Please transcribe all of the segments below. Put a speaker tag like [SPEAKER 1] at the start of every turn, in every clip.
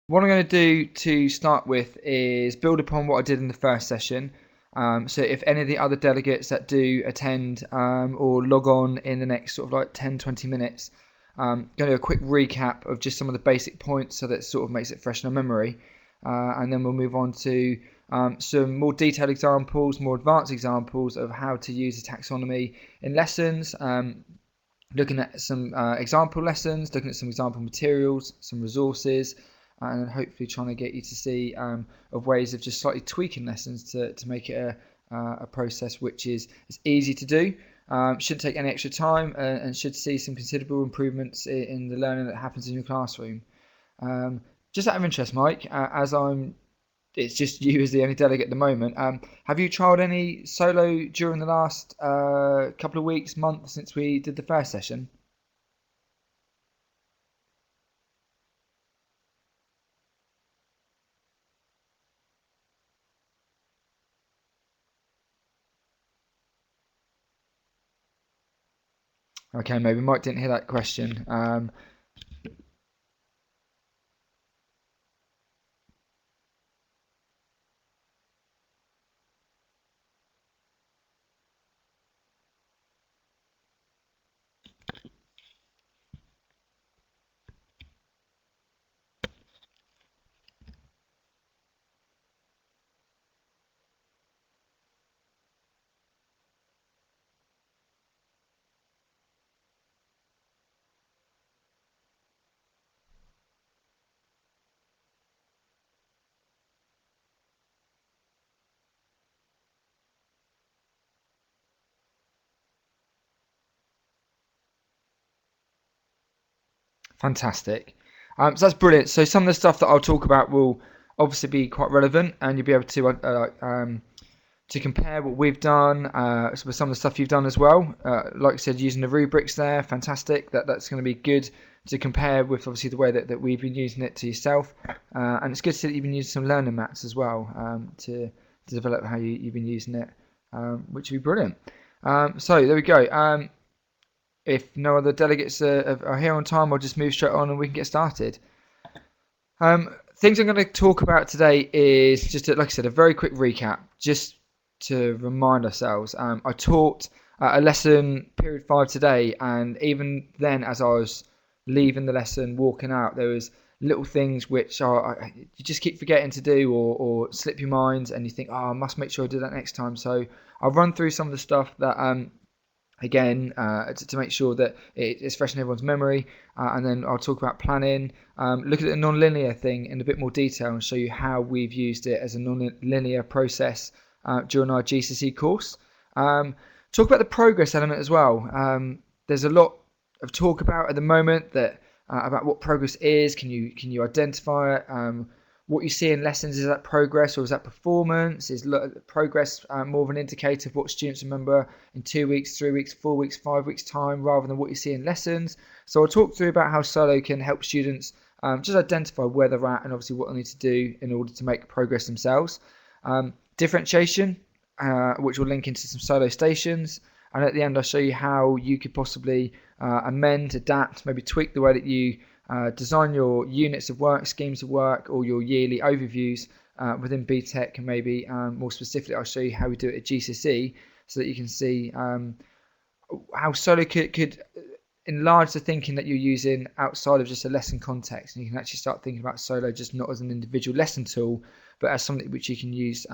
[SPEAKER 1] What I'm going to do to start with is build upon what I did in the first session. So if any of the other delegates that do attend or log on in the next sort of like 10-20 minutes, going to do a quick recap of just some of the basic points so that it sort of makes it fresh in our memory. And then we'll move on to some more detailed examples, more advanced examples of how to use the taxonomy in lessons, looking at some example lessons, looking at some example materials, some resources, and then hopefully trying to get you to see of ways of just slightly tweaking lessons to make it a process which is easy to do, shouldn't take any extra time, and should see some considerable improvements in the learning that happens in your classroom. Just out of interest, Mike, it's just you as the only delegate at the moment. Have you tried any solo during the last couple of weeks, month since we did the first session? Okay, maybe Mike didn't hear that question. Fantastic. So that's brilliant. So some of the stuff that I'll talk about will obviously be quite relevant, and you'll be able to compare what we've done with some of the stuff you've done as well. Like I said, using the rubrics there, fantastic. That's going to be good to compare with obviously the way that we've been using it to yourself, and it's good to see that you've been using some learning mats as well to develop how you've been using it, which would be brilliant. So there we go. If no other delegates are here on time, I'll just move straight on and we can get started. Things I'm going to talk about today is just, like I said, a very quick recap, just to remind ourselves. I taught a lesson period 5 today, and even then, as I was leaving the lesson, walking out, there was little things which you just keep forgetting to do or slip your mind, and you think, oh, I must make sure I do that next time. So I'll run through some of the stuff that again, to make sure that it's fresh in everyone's memory, and then I'll talk about planning, look at the non-linear thing in a bit more detail and show you how we've used it as a non-linear process during our GCSE course. Talk about the progress element as well. There's a lot of talk about at the moment that about what progress is. Can you identify it? What you see in lessons, is that progress or is that performance? Is progress more of an indicator of what students remember in 2 weeks, 3 weeks, 4 weeks, 5 weeks time, rather than what you see in lessons? So I'll talk through about how Solo can help students just identify where they're at and obviously what they need to do in order to make progress themselves. Differentiation, which will link into some Solo stations. And at the end, I'll show you how you could possibly amend, adapt, maybe tweak the way that you design your units of work, schemes of work, or your yearly overviews within BTEC, and maybe more specifically, I'll show you how we do it at GCSE so that you can see how Solo could enlarge the thinking that you're using outside of just a lesson context, and you can actually start thinking about Solo just not as an individual lesson tool, but as something which you can use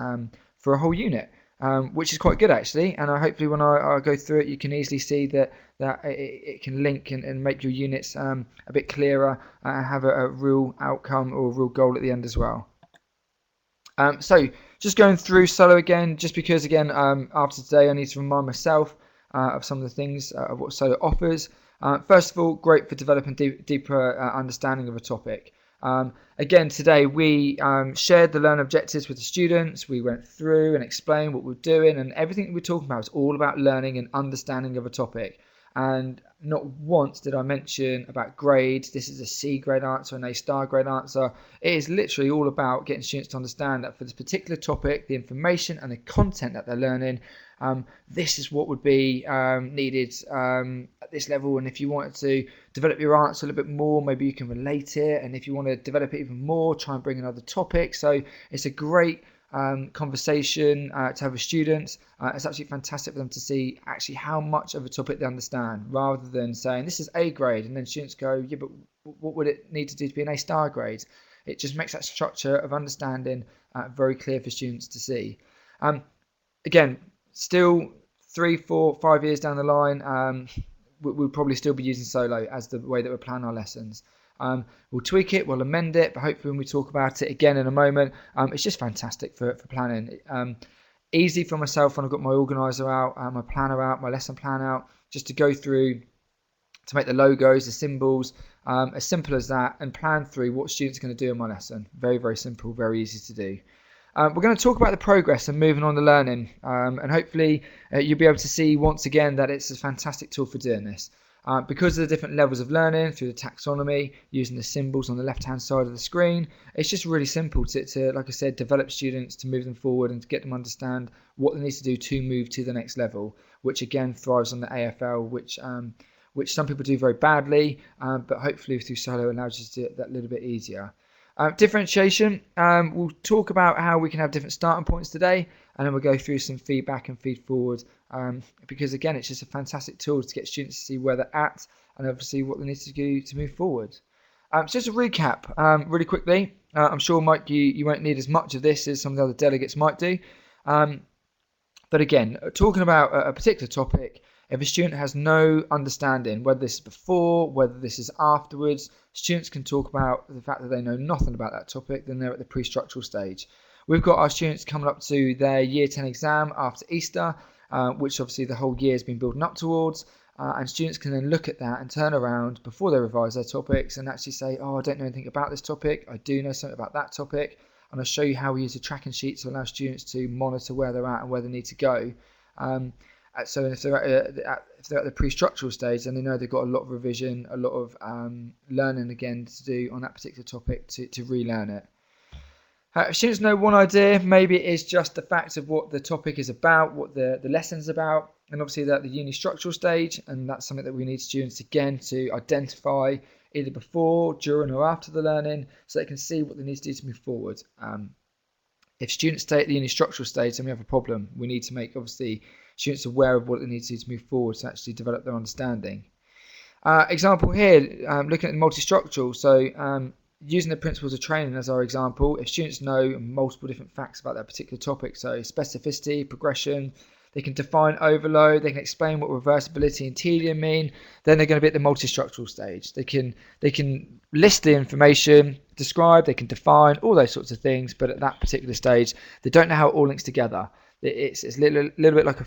[SPEAKER 1] for a whole unit. Which is quite good actually, and hopefully when I go through it, you can easily see that it can link and make your units a bit clearer and have a real outcome or a real goal at the end as well. So just going through Solo again, just because again after today I need to remind myself of some of the things of what Solo offers. First of all, great for developing deeper understanding of a topic. Again, today we shared the learn objectives with the students. We went through and explained what we're doing, and everything that we're talking about is all about learning and understanding of a topic. And not once did I mention about grades. This is a C grade answer, an A star grade answer. It is literally all about getting students to understand that for this particular topic, the information and the content that they're learning, this is what would be needed at this level. And if you wanted to develop your answer a little bit more, maybe you can relate it. And if you want to develop it even more, try and bring another topic. So it's a great conversation to have with students. It's absolutely fantastic for them to see actually how much of a topic they understand, rather than saying this is A grade and then students go, yeah, but what would it need to do to be an A star grade? It just makes that structure of understanding very clear for students to see. Again, still 3, 4, 5 years down the line, we'll probably still be using Solo as the way that we plan our lessons. We'll tweak it, we'll amend it, but hopefully when we talk about it again in a moment, it's just fantastic for planning. Easy for myself when I've got my organizer out, my planner out, my lesson plan out, just to go through to make the logos, the symbols, as simple as that, and plan through what students are going to do in my lesson. Very, very simple, very easy to do. We're going to talk about the progress and moving on to learning, and hopefully you'll be able to see once again that it's a fantastic tool for doing this. Because of the different levels of learning through the taxonomy, using the symbols on the left hand side of the screen, it's just really simple to, like I said, develop students, to move them forward and to get them to understand what they need to do to move to the next level, which again thrives on the AFL, which some people do very badly, but hopefully through Solo allows you to do that a little bit easier. Differentiation, we'll talk about how we can have different starting points today, and then we'll go through some feedback and feed forward, because again it's just a fantastic tool to get students to see where they're at and obviously what they need to do to move forward. So just a recap really quickly. I'm sure, Mike, you won't need as much of this as some of the other delegates might do, but again, talking about a particular topic, if a student has no understanding, whether this is before, whether this is afterwards, students can talk about the fact that they know nothing about that topic, then they're at the pre-structural stage. We've got our students coming up to their Year 10 exam after Easter, which obviously the whole year has been building up towards, and students can then look at that and turn around before they revise their topics and actually say, oh, I don't know anything about this topic, I do know something about that topic, and I'll show you how we use a tracking sheet to allow students to monitor where they're at and where they need to go. So if they're at the pre-structural stage, then they know they've got a lot of revision, a lot of learning again to do on that particular topic to relearn it. If students know one idea, maybe it is just the fact of what the topic is about, what the lesson's about, and obviously they're at the uni-structural stage, and that's something that we need students again to identify either before, during or after the learning, so they can see what they need to do to move forward. If students stay at the uni-structural stage, then we have a problem. We need to make obviously students aware of what they need to do to move forward to actually develop their understanding. Example here, looking at the multi-structural, so using the principles of training as our example, if students know multiple different facts about that particular topic, so specificity, progression, they can define overload, they can explain what reversibility and tedium mean, then they're going to be at the multi-structural stage. They can list the information, describe, they can define, all those sorts of things, but at that particular stage, they don't know how it all links together. It's a little bit like a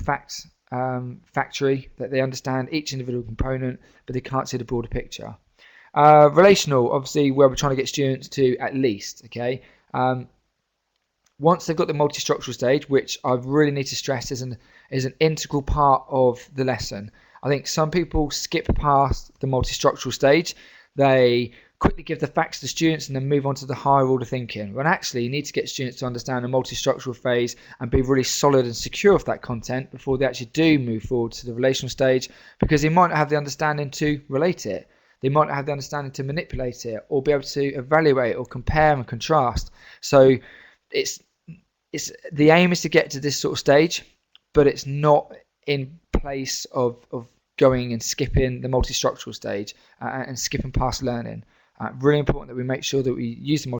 [SPEAKER 1] factory, that they understand each individual component, but they can't see the broader picture. Relational, obviously, where we're trying to get students to at least, okay? Once they've got the multi-structural stage, which I really need to stress is an integral part of the lesson. I think some people skip past the multi-structural stage. They quickly give the facts to students and then move on to the higher order thinking. When actually you need to get students to understand the multi-structural phase and be really solid and secure of that content before they actually do move forward to the relational stage, because they might not have the understanding to relate it. They might not have the understanding to manipulate it or be able to evaluate or compare and contrast. So the aim is to get to this sort of stage, but it's not in place of going and skipping the multi-structural stage and skipping past learning. Really important that we make sure that we use the